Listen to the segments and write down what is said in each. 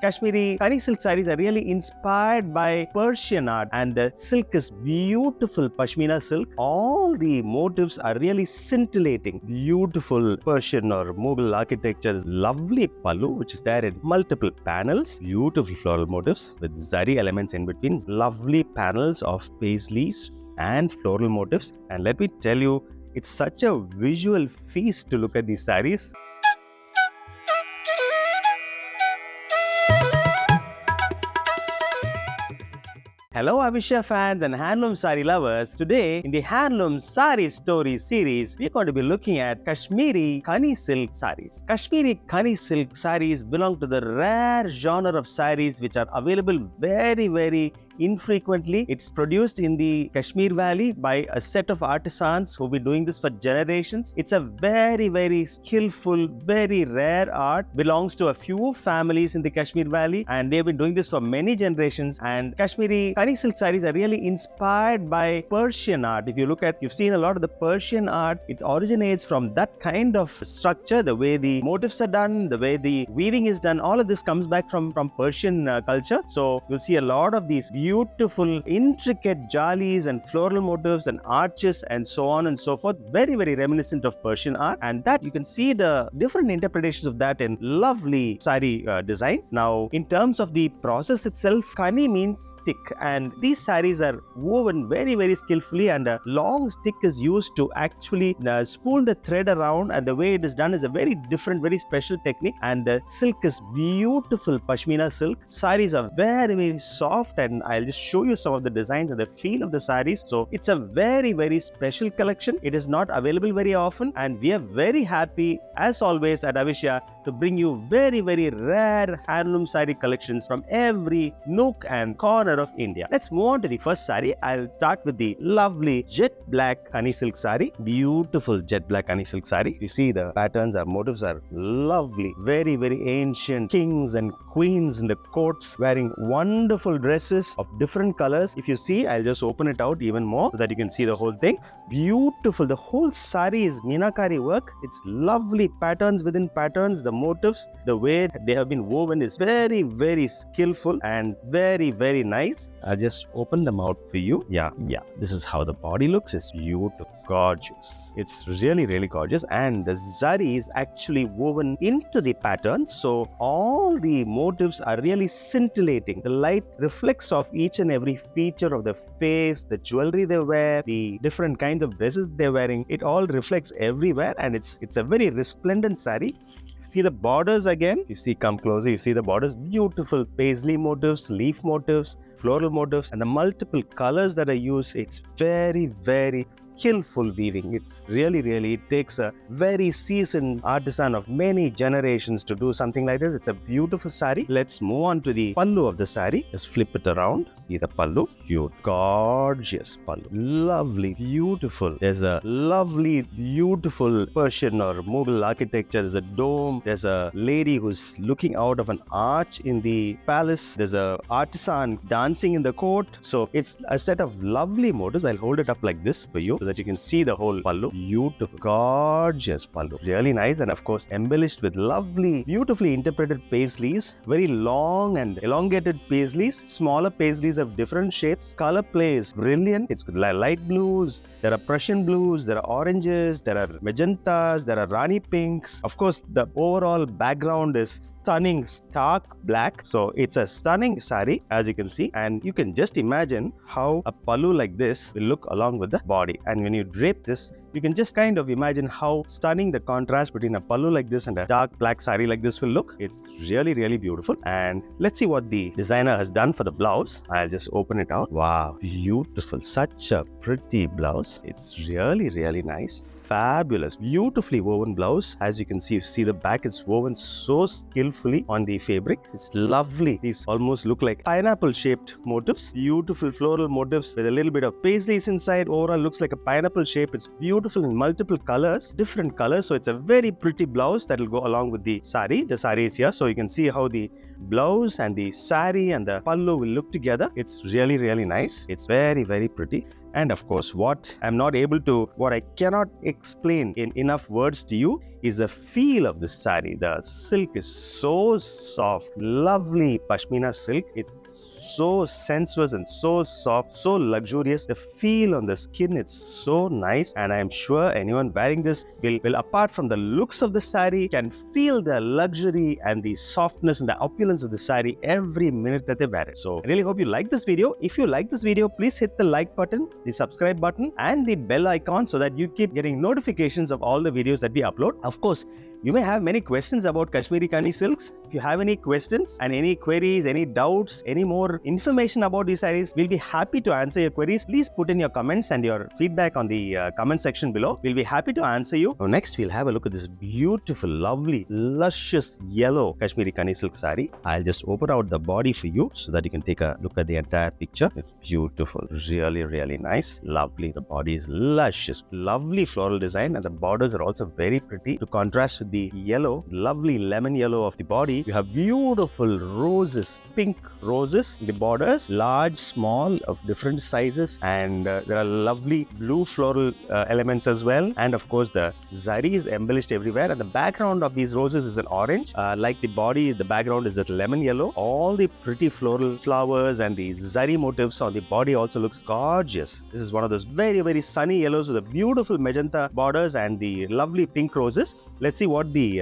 Kashmiri Kani Silk Sarees are really inspired by Persian art, and the silk is beautiful Pashmina silk. All the motifs are really scintillating. Beautiful Persian or Mughal architecture. Lovely pallu, which is there in multiple panels. Beautiful floral motifs with zari elements in between. Lovely panels of paisleys and floral motifs. And let me tell you, it's such a visual feast to look at these sarees. Hello Avishya fans and Handloom Saree lovers. Today in the Handloom Saree Story series, we're going to be looking at Kashmiri Kani Silk Sarees. Kashmiri Kani Silk Sarees belong to the rare genre of sarees which are available very infrequently. It's produced in the Kashmir Valley by a set of artisans who've been doing this for generations. It's a very skillful, very rare art. Belongs to a few families in the Kashmir Valley, and they've been doing this for many generations. And Kashmiri Kani Silk Sarees are really inspired by Persian art. If you look at, you've seen a lot of the Persian art. It originates from that kind of structure, the way the motifs are done, the way the weaving is done. All of this comes back from Persian culture. So you'll see a lot of these beautiful, intricate jalis and floral motifs and arches and so on and so forth. Very reminiscent of Persian art, and that you can see the different interpretations of that in lovely saree designs. Now, in terms of the process itself, Kani means stick, and these sarees are woven very skillfully, and a long stick is used to actually spool the thread around, and the way it is done is a very different, very special technique. And the silk is beautiful Pashmina silk. Sarees are very soft, and I'll just show you some of the designs and the feel of the sarees. So it's a very special collection. It is not available very often, and we are very happy as always at Avishya to bring you very rare handloom saree collections from every nook and corner of India. Let's move on to the first saree. I'll start with the lovely jet black Kani silk saree. Beautiful jet black Kani silk saree. You see the patterns, our motifs are lovely. Very ancient kings and queens in the courts wearing wonderful dresses of different colors. If you see, I'll just open it out even more so that you can see the whole thing. Beautiful. The whole saree is meenakari work. It's lovely patterns within patterns. The motifs, the way they have been woven is very skillful and very nice. I'll just open them out for you. Yeah. This is how the body looks. It's beautiful, gorgeous. It's really gorgeous, and the zari is actually woven into the pattern, so all the motifs are really scintillating. The light reflects off each and every feature of the face, the jewelry they wear, the different kinds of dresses they're wearing. It all reflects everywhere, and it's a very resplendent saree. See the borders again. You see, come closer. You see the borders. Beautiful paisley motifs, leaf motifs, floral motifs, and the multiple colors that are used. It's very skillful weaving. It's really it takes a very seasoned artisan of many generations to do something like this. It's a beautiful saree. Let's move on to the pallu of the saree. Just flip it around. See the pallu. Cute, gorgeous pallu. Lovely, beautiful. There's a lovely, beautiful Persian or Mughal architecture. There's a dome. There's a lady who's looking out of an arch in the palace. There's a artisan dancing in the court. So it's a set of lovely motifs. I'll hold it up like this for you, that you can see the whole pallu. Beautiful, gorgeous pallu. Really nice, and of course embellished with lovely, beautifully interpreted paisleys. Very long and elongated paisleys. Smaller paisleys of different shapes. Color play is brilliant. It's light blues. There are Prussian blues. There are oranges. There are magentas. There are Rani pinks. Of course, the overall background is stunning, stark black. So it's a stunning saree, as you can see, and you can just imagine how a pallu like this will look along with the body. And when you drape this, you can just kind of imagine how stunning the contrast between a pallu like this and a dark black saree like this will look. It's really beautiful. And let's see what the designer has done for the blouse. I'll just open it out. Wow, beautiful. Such a pretty blouse. It's really nice. Fabulous, beautifully woven blouse. As you can see, the back is woven so skillfully on the fabric. It's lovely. These almost look like pineapple shaped motifs. Beautiful floral motifs with a little bit of paisleys inside. Overall looks like a pineapple shape. It's beautiful in multiple colors, different colors. So it's a very pretty blouse that will go along with the saree. The saree is here, so you can see how the blouse and the saree and the pallu will look together. It's really nice. It's very pretty. And of course, what I cannot explain in enough words to you is the feel of this saree. The silk is so soft, lovely pashmina silk. It's so sensuous and so soft, so luxurious. The feel on the skin, it's so nice, and I am sure anyone wearing this will apart from the looks of the saree, can feel the luxury and the softness and the opulence of the saree every minute that they wear it. So I really hope you like this video. If you like this video, please hit the like button, the subscribe button, and the bell icon so that you keep getting notifications of all the videos that we upload. Of course, you may have many questions about Kashmiri Kani silks. If you have any questions and any queries, any doubts, any more information about these sarees, we'll be happy to answer your queries. Please put in your comments and your feedback on the comment section below. We'll be happy to answer you. Now next, we'll have a look at this beautiful, lovely, luscious yellow Kashmiri Kani silk saree. I'll just open out the body for you so that you can take a look at the entire picture. It's beautiful, really, really nice, lovely. The body is luscious, lovely floral design, and the borders are also very pretty. To contrast with the yellow, lovely lemon yellow of the body, you have beautiful roses, pink roses in the borders, large, small, of different sizes, and there are lovely blue floral elements as well. And of course, the zari is embellished everywhere, and the background of these roses is an orange. Like the body, the background is a lemon yellow. All the pretty floral flowers and the zari motifs on the body also looks gorgeous. This is one of those very, very sunny yellows with the beautiful magenta borders and the lovely pink roses. Let's see what the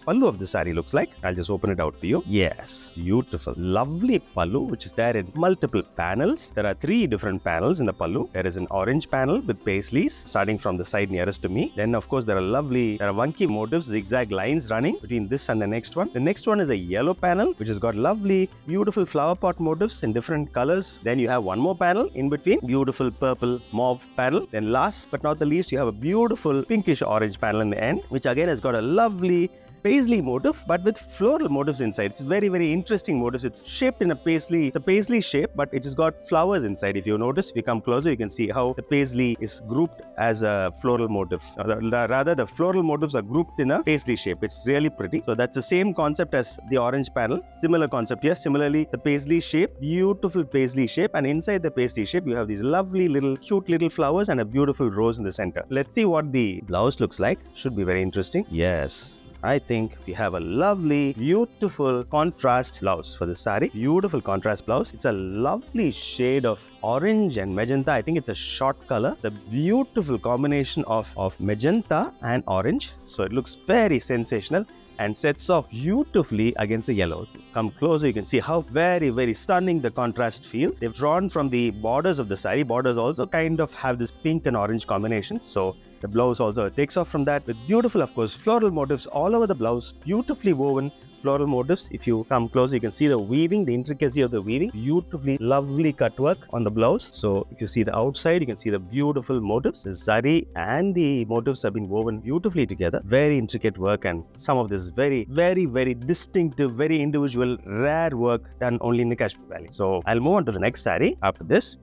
pallu of the saree looks like. I'll just open it out for you. Yes, beautiful, lovely pallu, which is there in multiple panels. There are 3 different panels in the pallu. There is an orange panel with paisleys starting from the side nearest to me. Then of course there are wonky motifs, zigzag lines running between this and the next one. The next one is a yellow panel which has got lovely, beautiful flower pot motifs in different colors. Then you have one more panel in between, beautiful purple mauve panel. Then last but not the least, you have a beautiful pinkish orange panel in the end, which again has got a lovely paisley motif but with floral motifs inside. It's very, very interesting motifs. It's shaped in a paisley. It's a paisley shape, but it has got flowers inside. If you notice, if you come closer, you can see how the paisley is grouped as a floral motif. Rather, the floral motifs are grouped in a paisley shape. It's really pretty. So that's the same concept as the orange panel. Similar concept here. Similarly, the paisley shape, beautiful paisley shape, and inside the paisley shape, you have these lovely little cute little flowers and a beautiful rose in the center. Let's see what the blouse looks like. Should be very interesting. Yes, I think we have a lovely, beautiful contrast blouse for this saree. Beautiful contrast blouse. It's a lovely shade of orange and magenta. I think it's a short color. The beautiful combination of magenta and orange. So it looks very sensational and sets off beautifully against the yellow. Come closer, you can see how very, very stunning the contrast feels. They've drawn from the borders of the saree. Borders also kind of have this pink and orange combination. So the blouse also takes off from that with beautiful, of course, floral motifs all over the blouse, beautifully woven floral motifs. If you come closer, you can see the weaving, the intricacy of the weaving, beautifully lovely cut work on the blouse. So if you see the outside, you can see the beautiful motifs. The zari and the motifs have been woven beautifully together. Very intricate work, and some of this very, very, very distinctive, very individual, rare work done only in the Kashmir Valley. So I'll move on to the next saree. After this,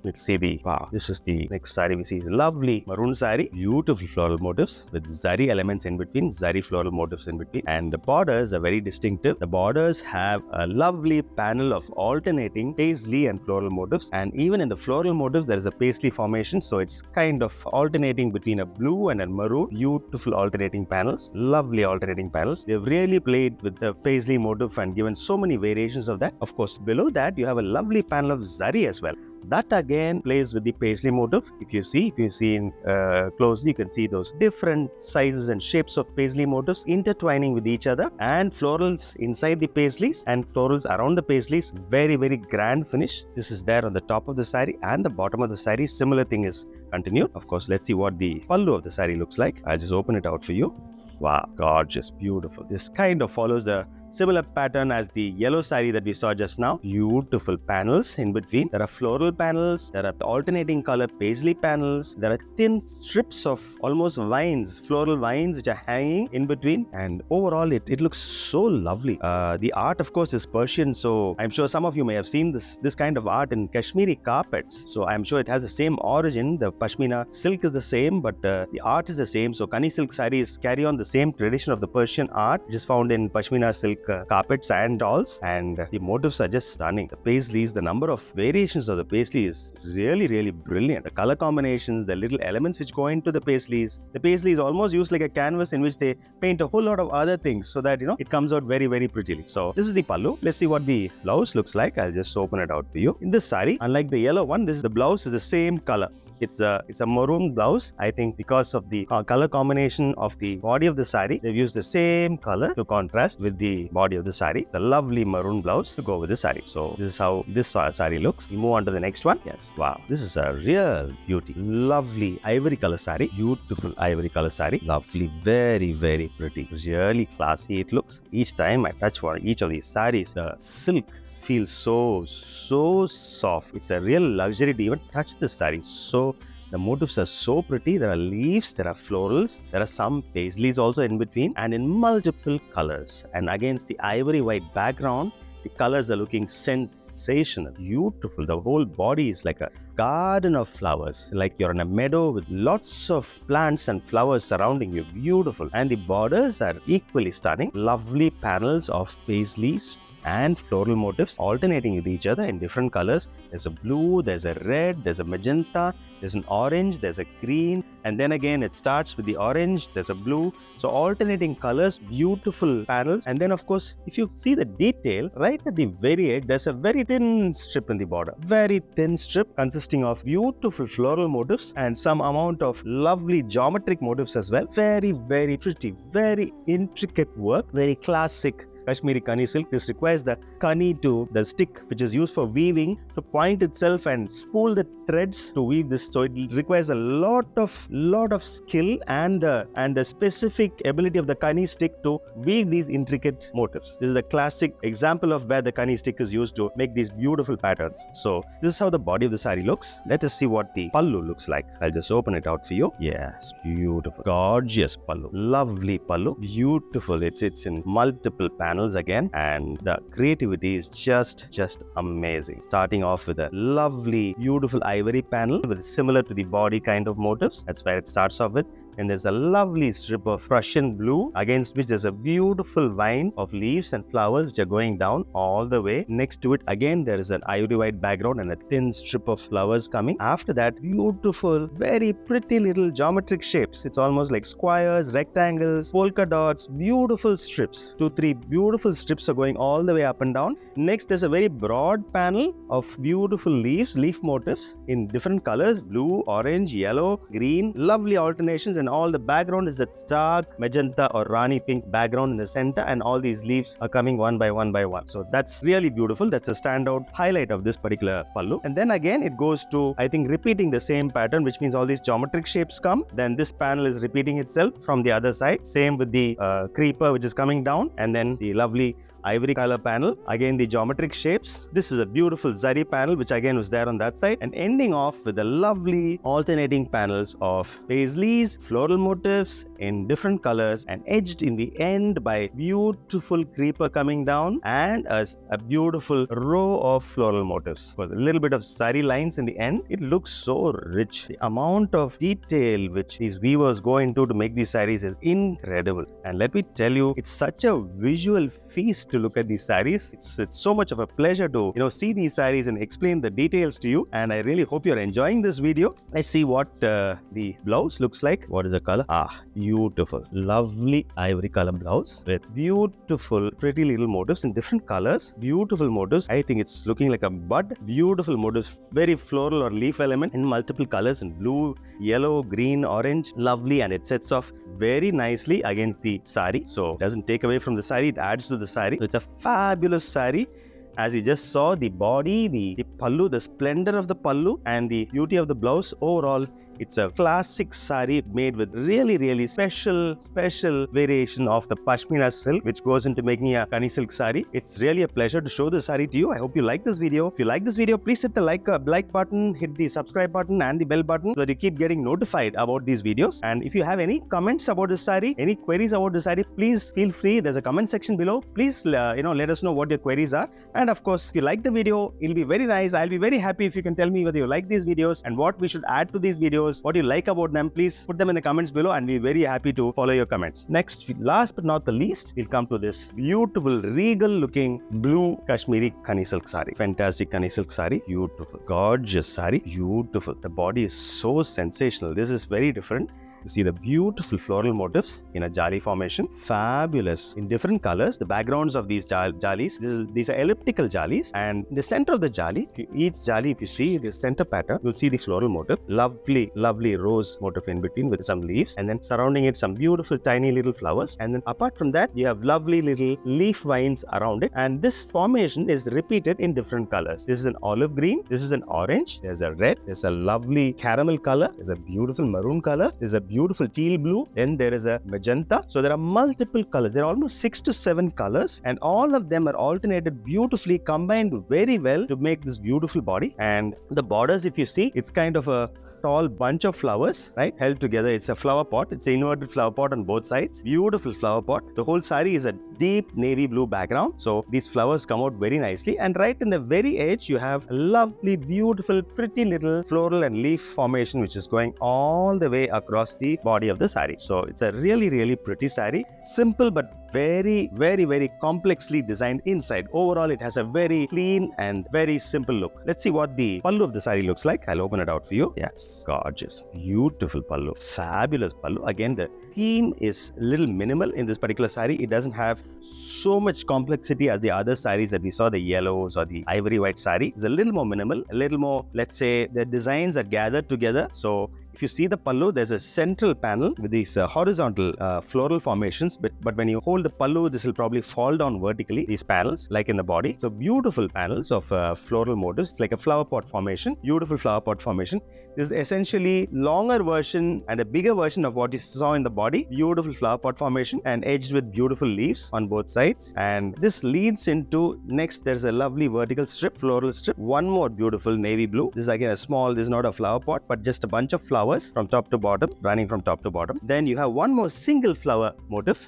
let's see this is the next saree. We see lovely maroon saree, beautiful floral motifs with zari elements in between, zari floral motifs in between, and the borders are very distinctive. The borders have a lovely panel of alternating paisley and floral motifs, and even in the floral motifs there is a paisley formation, so it's kind of alternating between a blue and a maroon. Beautiful alternating panels, lovely alternating panels. They've really played with the paisley motif and given so many variations of that. Of course, below that you have a lovely panel of zari as well. That again plays with the paisley motif. If you see closely, you can see those different sizes and shapes of paisley motifs intertwining with each other, and florals inside the paisleys and florals around the paisleys. Very, very grand finish. This is there on the top of the saree and the bottom of the saree. Similar thing is continued. Of course, let's see what the pallu of the saree looks like. I'll just open it out for you. Wow, gorgeous, beautiful. This kind of follows a similar pattern as the yellow saree that we saw just now. Beautiful panels in between. There are floral panels, there are alternating color paisley panels, there are thin strips of almost vines, floral vines which are hanging in between, and overall it looks so lovely. The art, of course, is Persian, so I'm sure some of you may have seen this kind of art in Kashmiri carpets, so I'm sure it has the same origin. The pashmina silk is the same, but the art is the same. So Kani silk sarees carry on the same tradition of the Persian art, which is found in pashmina silk like carpets and dolls, and the motifs are just stunning. The paisleys, the number of variations of the paisley is really brilliant. The color combinations, the little elements which go into the paisleys. The paisley is almost used like a canvas in which they paint a whole lot of other things so that it comes out very prettily. So this is the pallu. Let's see what the blouse looks like. I'll just open it out for you. In this saree, unlike the yellow one, the blouse is the same color. It's a maroon blouse. I think because of the color combination of the body of the saree, they've used the same color to contrast with the body of the saree. It's a lovely maroon blouse to go with the saree. So this is how this saree looks. We move on to the next one. Yes, wow, this is a real beauty. Lovely ivory color saree. Beautiful ivory color saree. Lovely, very pretty. Really classy it looks. Each time I touch each of these sarees, the silk feels so soft. It's a real luxury to even touch this saree. So the motifs are so pretty. There are leaves, there are florals, there are some paisleys also in between, and in multiple colors. And against the ivory white background, the colors are looking sensational, beautiful. The whole body is like a garden of flowers, like you're in a meadow with lots of plants and flowers surrounding you. Beautiful. And the borders are equally stunning. Lovely panels of paisleys and floral motifs alternating with each other in different colors. There's a blue, there's a red, there's a magenta, there's an orange, there's a green, and then again it starts with the orange, there's a blue. So alternating colors, beautiful panels. And then of course, if you see the detail right at the very edge, there's a very thin strip in the border. Very thin strip consisting of beautiful floral motifs and some amount of lovely geometric motifs as well. Very pretty, very intricate work, very classic Kashmiri Kani silk. This requires the Kani the stick which is used for weaving, to point itself and spool the threads to weave this. So it requires a lot of skill and the specific ability of the Kani stick to weave these intricate motifs. This is the classic example of where the Kani stick is used to make these beautiful patterns. So this is how the body of the saree looks. Let us see what the pallu looks like. I'll just open it out for you. Yes, beautiful, gorgeous pallu. Lovely pallu, beautiful. It's in multiple panels again, and the creativity is just amazing. Starting off with a lovely, beautiful ivory panel with similar to the body kind of motifs. That's where it starts off with. And there's a lovely strip of Prussian blue against which there's a beautiful vine of leaves and flowers which are going down all the way. Next to it again there is an ivory white background and a thin strip of flowers coming. After that, beautiful, very pretty little geometric shapes. It's almost like squares, rectangles, polka dots, beautiful strips. 2-3 beautiful strips are going all the way up and down. Next there's a very broad panel of beautiful leaves, leaf motifs in different colors, blue, orange, yellow, green. Lovely alternations, and all the background is a dark magenta or Rani pink background in the center, and all these leaves are coming one by one. So that's really beautiful. That's a standout highlight of this particular pallu. And then again it goes to, I think, repeating the same pattern, which means all these geometric shapes come. Then this panel is repeating itself from the other side. Same with the creeper which is coming down, and then the lovely ivory color panel, again the geometric shapes. This is a beautiful zari panel which again was there on that side, and ending off with the lovely alternating panels of paisleys, floral motifs in different colors, and edged in the end by beautiful creeper coming down and a beautiful row of floral motifs with a little bit of zari lines in the end. It looks so rich. The amount of detail which these weavers go into to make these sarees is incredible, and let me tell you, it's such a visual feast to look at these sarees. It's so much of a pleasure to see these sarees and explain the details to you, and I really hope you're enjoying this video. Let's see what the blouse looks like. What is the color? Beautiful, lovely ivory color blouse with beautiful pretty little motifs in different colors. Beautiful motifs. I think it's looking like a bud. Beautiful motifs, very floral or leaf element in multiple colors in blue, yellow, green, orange. Lovely, and it sets off very nicely against the saree. So it doesn't take away from the saree, it adds to the saree. It's a fabulous saree. As you just saw, the body, the pallu, the splendor of the pallu, and the beauty of the blouse. Overall, it's a classic saree made with really special variation of the Pashmina silk, which goes into making a Kani silk saree. It's really a pleasure to show the saree to you. I hope you like this video. If you like this video, please hit the like button, hit the subscribe button and the bell button so that you keep getting notified about these videos. And if you have any comments about this saree, any queries about the saree, please feel free. There's a comment section below. Please let us know what your queries are. And of course, if you like the video, it'll be very nice. I'll be very happy if you can tell me whether you like these videos and what we should add to these videos. videos, what you like about them, please put them in the comments below and we're very happy to follow your comments. Next, last but not the least, we'll come to this beautiful regal looking blue Kashmiri Kani Silk Saree. Fantastic Kani Silk Saree. Beautiful. Gorgeous saree. Beautiful. The body is so sensational. This is very different. You see the beautiful floral motifs in a jali formation. Fabulous. In different colors. The backgrounds of these jalis, these are elliptical jalis, and in the center of the jali, each jali, if you see the center pattern, you'll see the floral motif. Lovely, lovely rose motif in between with some leaves, and then surrounding it some beautiful tiny little flowers. And then apart from that, you have lovely little leaf vines around it. And this formation is repeated in different colors. This is an olive green. This is an orange. There's a red. There's a lovely caramel color. There's a beautiful maroon color. There's a beautiful teal blue. Then there is a magenta. So there are multiple colors. There are almost 6 to 7 colors, and all of them are alternated beautifully, combined very well to make this beautiful body. And the borders, if you see, it's kind of a tall bunch of flowers, right, held together. It's a flower pot. It's an inverted flower pot on both sides. Beautiful flower pot. The whole saree is a deep navy blue background, so these flowers come out very nicely. And right in the very edge, you have a lovely, beautiful, pretty little floral and leaf formation, which is going all the way across the body of the saree. So it's a really, really pretty saree. Simple but very, very, very complexly designed inside. Overall, it has a very clean and very simple look. Let's see what the pallu of the saree looks like. I'll open it out for you. Yes, gorgeous, beautiful pallu, fabulous pallu. Again, the theme is a little minimal in this particular saree. It doesn't have so much complexity as the other sarees that we saw, the yellows or the ivory white saree. It's a little more minimal, a little more, let's say, the designs are gathered together. So if you see the pallu, there's a central panel with these horizontal floral formations, but when you hold the pallu, this will probably fall down vertically, these panels, like in the body. So beautiful panels of floral motifs. It's like a flower pot formation, beautiful flower pot formation. This is essentially longer version and a bigger version of what you saw in the body. Beautiful flower pot formation and edged with beautiful leaves on both sides. And this leads into, next there's a lovely vertical strip, floral strip. One more beautiful navy blue. This is again a small, this is not a flower pot, but just a bunch of flowers from top to bottom, running from top to bottom. Then you have one more single flower motif,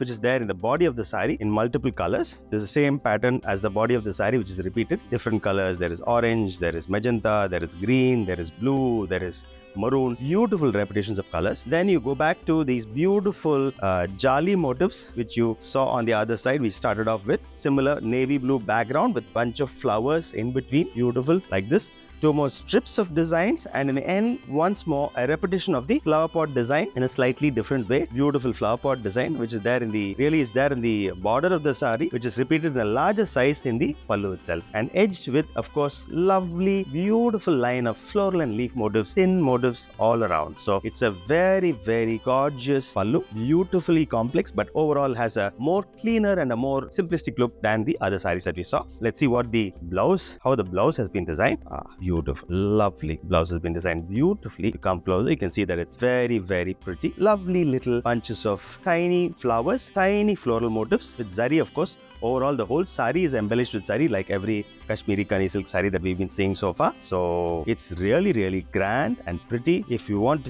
which is there in the body of the saree in multiple colors. There's the same pattern as the body of the saree, which is repeated. Different colors. There is orange, there is magenta, there is green, there is blue, there is maroon. Beautiful repetitions of colors. Then you go back to these beautiful jali motifs, which you saw on the other side. We started off with similar navy blue background with bunch of flowers in between. Beautiful, like this. 2 more strips of designs, and in the end, once more, a repetition of the flower pot design in a slightly different way. Beautiful flower pot design, which is there in the border of the saree, which is repeated in a larger size in the pallu itself, and edged with, of course, lovely, beautiful line of floral and leaf motifs, thin motifs all around. So it's a very, very gorgeous pallu, beautifully complex, but overall has a more cleaner and a more simplistic look than the other sarees that we saw. Let's see what the blouse, how the blouse has been designed. Beautiful, lovely blouse has been designed beautifully. You come closer, you can see that it's very, very pretty. Lovely little bunches of tiny flowers, tiny floral motifs with zari, of course. Overall, the whole saree is embellished with zari, like every Kashmiri Kani Silk saree that we've been seeing so far. So it's really, really grand and pretty. If you want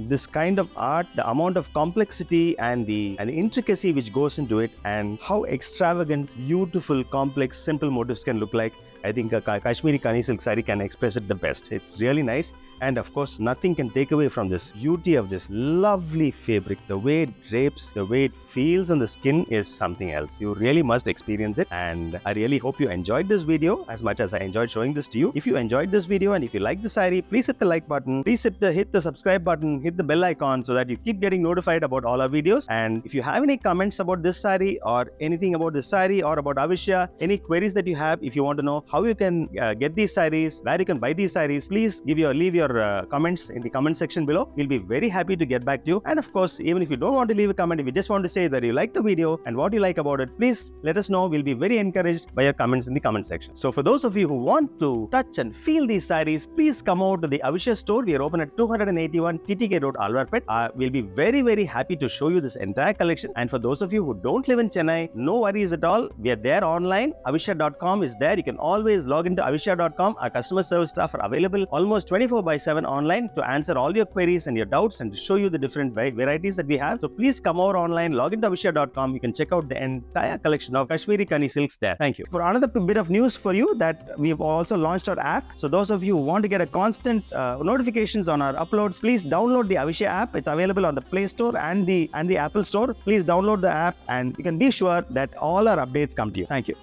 this kind of art, the amount of complexity and the intricacy which goes into it, and how extravagant, beautiful, complex, simple motifs can look like, I think a Kashmiri Kani Silk saree can express it the best. It's really nice, and of course nothing can take away from this beauty of this lovely fabric. The way it drapes, the way it feels on the skin is something else. You really must experience it, and I really hope you enjoyed this video as much as I enjoyed showing this to you. If you enjoyed this video and if you like the saree, please hit the like button, please hit the subscribe button, hit the bell icon so that you keep getting notified about all our videos. And if you have any comments about this saree or anything about this saree or about Avishya, any queries that you have, if you want to know how you can get these sarees, where you can buy these sarees, please leave your comments in the comment section below. We'll be very happy to get back to you. And of course, even if you don't want to leave a comment, if you just want to say that you like the video and what you like about it, please let us know. We'll be very encouraged by your comments in the comment section. So for those of you who want to touch and feel these sarees, please come out to the Avishya store. We are open at 281 TTK Road, Alwarpet. We'll be very, very happy to show you this entire collection. And for those of you who don't live in Chennai, no worries at all. We are there online. Avishya.com is there. You can always log into Avishya.com. Our customer service staff are available almost 24/7 online to answer all your queries and your doubts and to show you the different varieties that we have. So please come over online, log into Avishya.com. You can check out the entire collection collection of Kashmiri Kani silks there. Thank you. For another bit of news for you, that we've also launched our app. So those of you who want to get a constant notifications on our uploads, please download the Avishya app. It's available on the Play Store and the Apple Store. Please download the app and you can be sure that all our updates come to you. Thank you.